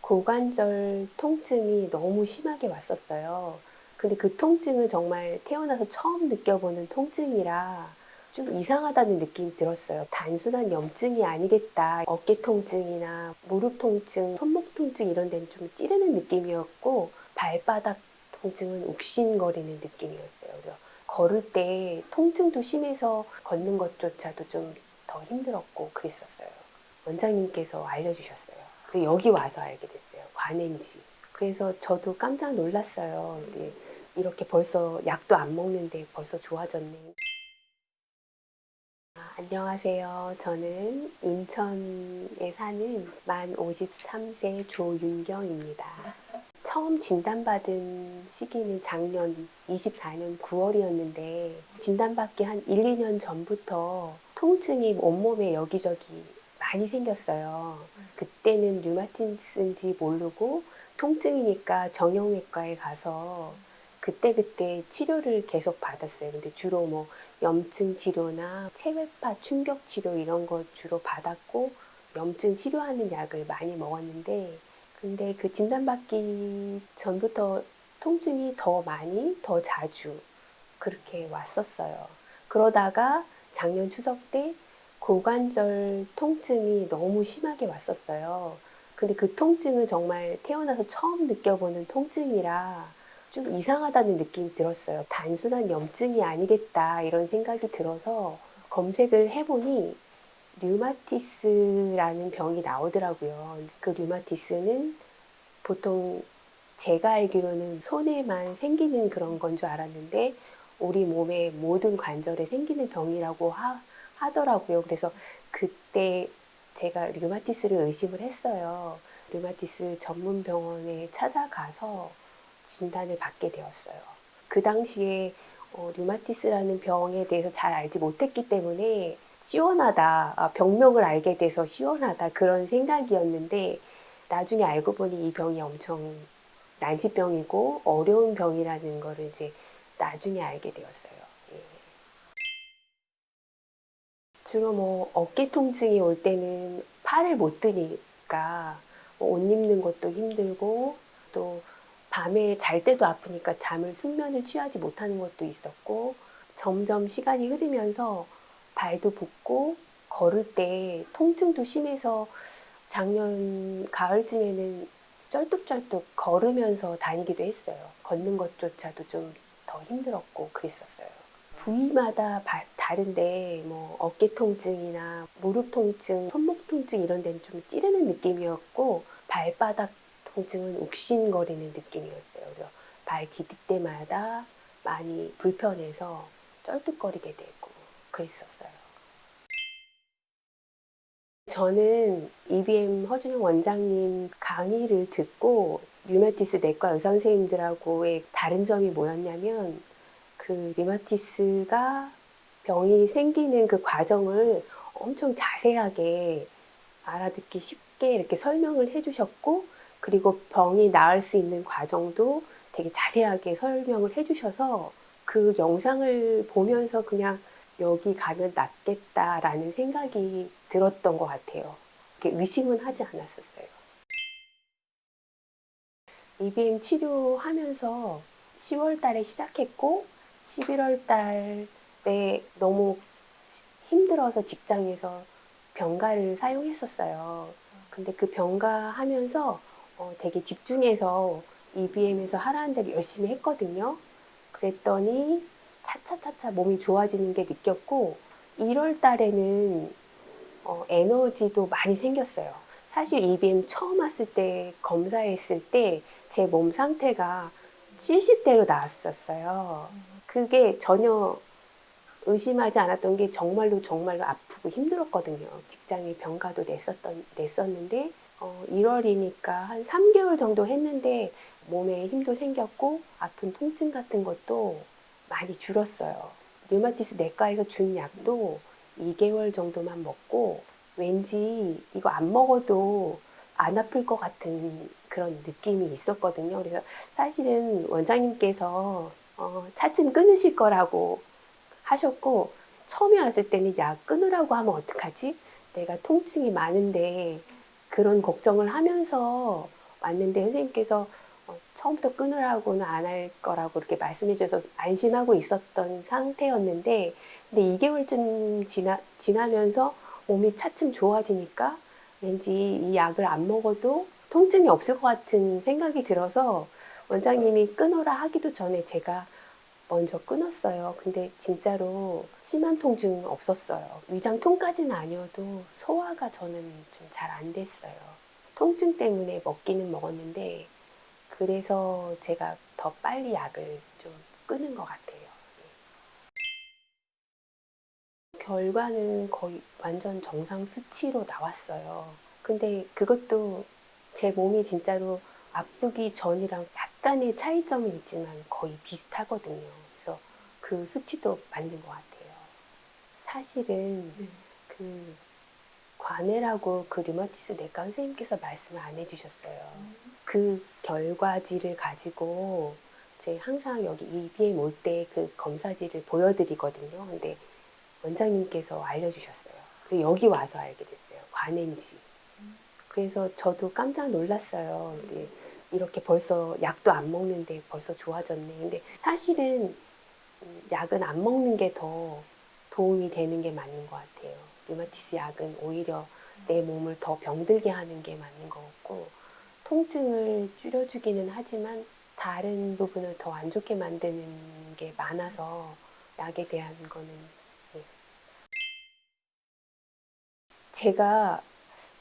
고관절 통증이 너무 심하게 왔었어요. 근데 그 통증은 정말 태어나서 처음 느껴보는 통증이라 좀 이상하다는 느낌이 들었어요. 단순한 염증이 아니겠다. 어깨 통증이나 무릎 통증, 손목 통증 이런 데는 좀 찌르는 느낌이었고, 발바닥 통증은 욱신거리는 느낌이었어요. 그래서 걸을 때 통증도 심해서 걷는 것조차도 좀 더 힘들었고 그랬었어요. 원장님께서 알려주셨어요. 근데 여기 와서 알게 됐어요. 관인지. 그래서 저도 깜짝 놀랐어요. 근데 이렇게 벌써 약도 안 먹는데 벌써 좋아졌네. 안녕하세요. 저는 인천에 사는 만 53세 조윤경입니다. 처음 진단받은 시기는 작년 24년 9월이었는데 진단받기 한 1, 2년 전부터 통증이 온몸에 여기저기 많이 생겼어요. 그때는 류마티스인지 모르고 통증이니까 정형외과에 가서 그때그때 치료를 계속 받았어요. 근데 주로 뭐 염증 치료나 체외파 충격 치료 이런 거 주로 받았고 염증 치료하는 약을 많이 먹었는데 근데 그 진단받기 전부터 통증이 더 많이, 더 자주 그렇게 왔었어요. 그러다가 작년 추석 때 고관절 통증이 너무 심하게 왔었어요. 근데 그 통증은 정말 태어나서 처음 느껴보는 통증이라 좀 이상하다는 느낌이 들었어요. 단순한 염증이 아니겠다 이런 생각이 들어서 검색을 해보니 류마티스라는 병이 나오더라고요. 그 류마티스는 보통 제가 알기로는 손에만 생기는 그런 건 줄 알았는데 우리 몸의 모든 관절에 생기는 병이라고 하더라고요. 그래서 그때 제가 류마티스를 의심을 했어요. 류마티스 전문 병원에 찾아가서 진단을 받게 되었어요. 그 당시에 류마티스라는 병에 대해서 잘 알지 못했기 때문에 시원하다, 병명을 알게 돼서 시원하다 그런 생각이었는데 나중에 알고 보니 이 병이 엄청 난치병이고 어려운 병이라는 거를 이제 나중에 알게 되었어요. 예. 주로 뭐 어깨 통증이 올 때는 팔을 못 드니까 뭐옷 입는 것도 힘들고 또 밤에 잘 때도 아프니까 잠을 숙면을 취하지 못하는 것도 있었고 점점 시간이 흐르면서 발도 붓고 걸을 때 통증도 심해서 작년 가을쯤에는 쩔뚝쩔뚝 걸으면서 다니기도 했어요. 걷는 것조차도 좀 더 힘들었고 그랬었어요. 부위마다 다른데 뭐 어깨 통증이나 무릎 통증, 손목 통증 이런 데는 좀 찌르는 느낌이었고 발바닥 통증은 욱신거리는 느낌이었어요. 그래서 발 디딜 때마다 많이 불편해서 쩔뚝거리게 되고 그랬었어요. 저는 EBM 허준영 원장님 강의를 듣고 류마티스 내과 의사 선생님들하고의 다른 점이 뭐였냐면 그 류마티스가 병이 생기는 그 과정을 엄청 자세하게 알아듣기 쉽게 이렇게 설명을 해주셨고 그리고 병이 나을 수 있는 과정도 되게 자세하게 설명을 해주셔서 그 영상을 보면서 그냥 여기 가면 낫겠다라는 생각이 들었던 것 같아요. 이렇게 의심은 하지 않았었어요. EBM 치료하면서 10월 달에 시작했고 11월 달에 너무 힘들어서 직장에서 병가를 사용했었어요. 근데 그 병가 하면서 되게 집중해서 EBM에서 하라는 대로 열심히 했거든요. 그랬더니 차차차차 몸이 좋아지는 게 느꼈고 1월 달에는 에너지도 많이 생겼어요. 사실 EBM 처음 왔을 때 검사했을 때 제 몸 상태가 70대로 나왔었어요. 그게 전혀 의심하지 않았던 게 정말로 정말로 아프고 힘들었거든요. 직장에 병가도 냈었는데 1월이니까 한 3개월 정도 했는데 몸에 힘도 생겼고 아픈 통증 같은 것도 많이 줄었어요. 류마티스 내과에서 준 약도 2개월 정도만 먹고 왠지 이거 안 먹어도 안 아플 것 같은 그런 느낌이 있었거든요. 그래서 사실은 원장님께서 차츰 끊으실 거라고 하셨고 처음에 왔을 때는 약 끊으라고 하면 어떡하지? 내가 통증이 많은데 그런 걱정을 하면서 왔는데 선생님께서 처음부터 끊으라고는 안 할 거라고 이렇게 말씀해 주셔서 안심하고 있었던 상태였는데 근데 2개월쯤 지나면서 몸이 차츰 좋아지니까 왠지 이 약을 안 먹어도 통증이 없을 것 같은 생각이 들어서 원장님이 끊어라 하기도 전에 제가 먼저 끊었어요. 근데 진짜로 심한 통증은 없었어요. 위장통까지는 아니어도 소화가 저는 좀 잘 안 됐어요. 통증 때문에 먹기는 먹었는데 그래서 제가 더 빨리 약을 좀 끊은 것 같아요. 결과는 거의 완전 정상 수치로 나왔어요. 근데 그것도 제 몸이 진짜로 아프기 전이랑 약간의 차이점이 있지만 거의 비슷하거든요. 그래서 그 수치도 맞는 것 같아요. 사실은 그 관해라고 그 류마티스 내과 선생님께서 말씀을 안 해주셨어요. 그 결과지를 가지고 저희 항상 여기 EBM 올 때 그 검사지를 보여드리거든요. 근데 원장님께서 알려주셨어요. 그래서 여기 와서 알게 됐어요. 관인지. 그래서 저도 깜짝 놀랐어요. 근데 이렇게 벌써 약도 안 먹는데 벌써 좋아졌네. 근데 사실은 약은 안 먹는 게 더 도움이 되는 게 맞는 것 같아요. 류마티스 약은 오히려 내 몸을 더 병들게 하는 게 맞는 것 같고 통증을 줄여주기는 하지만 다른 부분을 더 안 좋게 만드는 게 많아서 약에 대한 거는 예. 제가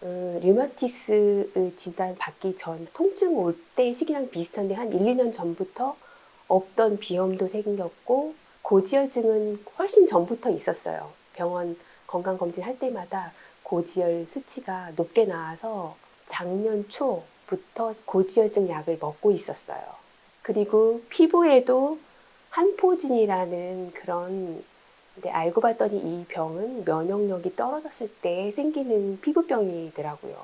류마티스 진단 받기 전 통증 올 때 시기랑 비슷한데 한 1, 2년 전부터 없던 비염도 생겼고 고지혈증은 훨씬 전부터 있었어요. 병원 건강검진 할 때마다 고지혈 수치가 높게 나와서 작년 초부터 고지혈증 약을 먹고 있었어요. 그리고 피부에도 한포진이라는 그런 근데 알고 봤더니 이 병은 면역력이 떨어졌을 때 생기는 피부병이더라고요.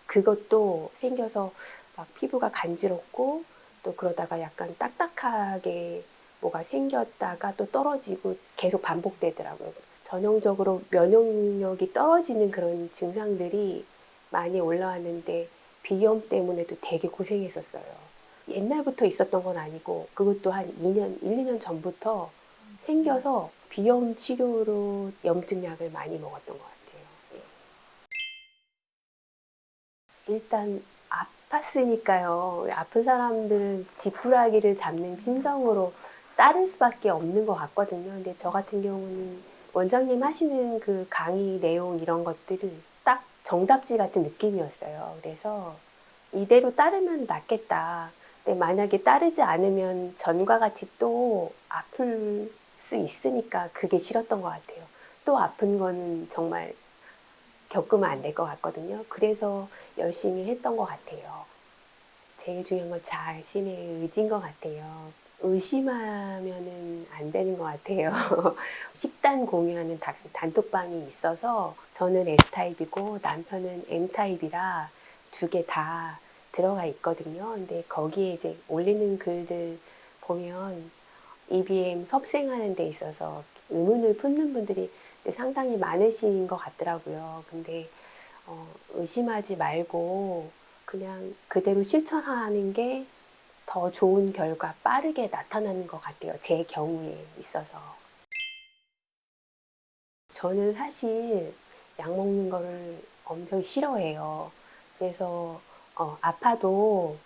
그것도 생겨서 막 피부가 간지럽고 또 그러다가 약간 딱딱하게 뭐가 생겼다가 또 떨어지고 계속 반복되더라고요. 전형적으로 면역력이 떨어지는 그런 증상들이 많이 올라왔는데 비염 때문에도 되게 고생했었어요. 옛날부터 있었던 건 아니고 그것도 한 2년, 1, 2년 전부터 생겨서 비염 치료로 염증약을 많이 먹었던 것 같아요. 일단 아팠으니까요. 아픈 사람들은 지푸라기를 잡는 심정으로 따를 수밖에 없는 것 같거든요. 근데 저 같은 경우는 원장님 하시는 그 강의 내용 이런 것들이 딱 정답지 같은 느낌이었어요. 그래서 이대로 따르면 낫겠다. 근데 만약에 따르지 않으면 전과 같이 또 아플 수 있으니까 그게 싫었던 것 같아요. 또 아픈 거는 정말 겪으면 안 될 것 같거든요. 그래서 열심히 했던 것 같아요. 제일 중요한 건 자신의 의지인 것 같아요. 의심하면은 안 되는 것 같아요. 식단 공유하는 단톡방이 있어서 저는 S타입이고 남편은 M타입이라 두 개 다 들어가 있거든요. 근데 거기에 이제 올리는 글들 보면 EBM 섭생하는 데 있어서 의문을 품는 분들이 상당히 많으신 것 같더라고요. 근데 의심하지 말고 그냥 그대로 실천하는 게 더 좋은 결과 빠르게 나타나는 것 같아요. 제 경우에 있어서. 저는 사실 약 먹는 거를 엄청 싫어해요. 그래서 아파도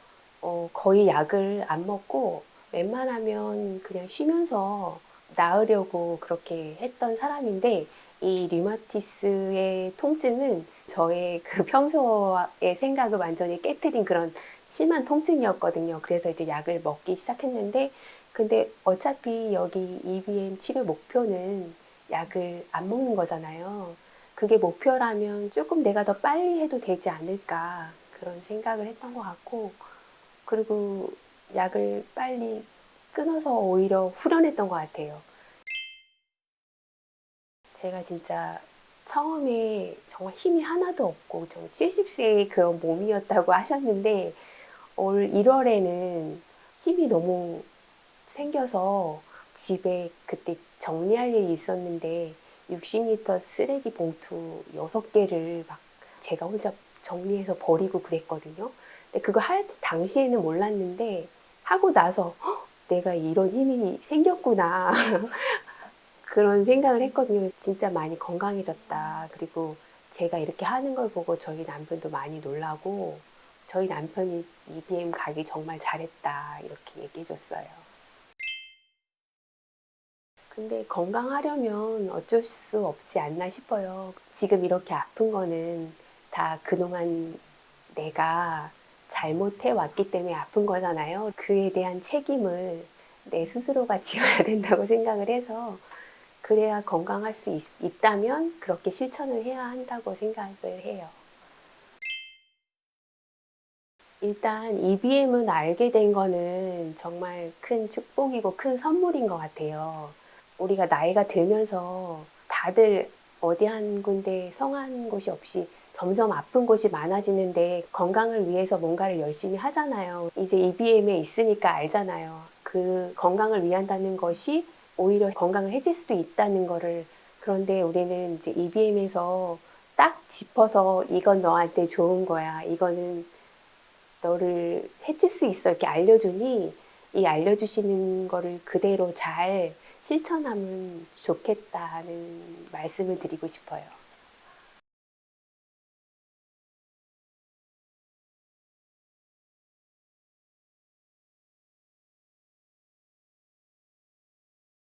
거의 약을 안 먹고 웬만하면 그냥 쉬면서 나으려고 그렇게 했던 사람인데 이 류마티스의 통증은 저의 그 평소의 생각을 완전히 깨트린 그런 심한 통증이었거든요. 그래서 이제 약을 먹기 시작했는데 근데 어차피 여기 EBM 치료 목표는 약을 안 먹는 거잖아요. 그게 목표라면 조금 내가 더 빨리 해도 되지 않을까 그런 생각을 했던 것 같고 그리고 약을 빨리 끊어서 오히려 후련했던 것 같아요. 제가 진짜 처음에 정말 힘이 하나도 없고 좀 70세의 그런 몸이었다고 하셨는데 올 1월에는 힘이 너무 생겨서 집에 그때 정리할 일이 있었는데 60리터 쓰레기 봉투 6개를 막 제가 혼자 정리해서 버리고 그랬거든요. 근데 그거 할 당시에는 몰랐는데 하고 나서 내가 이런 힘이 생겼구나. 그런 생각을 했거든요. 진짜 많이 건강해졌다. 그리고 제가 이렇게 하는 걸 보고 저희 남편도 많이 놀라고 저희 남편이 EBM 가기 정말 잘했다. 이렇게 얘기해 줬어요. 근데 건강하려면 어쩔 수 없지 않나 싶어요. 지금 이렇게 아픈 거는 다 그동안 내가 잘못해 왔기 때문에 아픈 거잖아요. 그에 대한 책임을 내 스스로가 지어야 된다고 생각을 해서 그래야 건강할 수 있다면 그렇게 실천을 해야 한다고 생각을 해요. 일단 EBM은 알게 된 거는 정말 큰 축복이고 큰 선물인 것 같아요. 우리가 나이가 들면서 다들 어디 한 군데 성한 곳이 없이 점점 아픈 곳이 많아지는데 건강을 위해서 뭔가를 열심히 하잖아요. 이제 EBM에 있으니까 알잖아요. 그 건강을 위한다는 것이 오히려 건강을 해칠 수도 있다는 거를. 그런데 우리는 이제 EBM에서 딱 짚어서 이건 너한테 좋은 거야. 이거는 너를 해칠 수 있어. 이렇게 알려주니 이 알려주시는 거를 그대로 잘 실천하면 좋겠다는 말씀을 드리고 싶어요.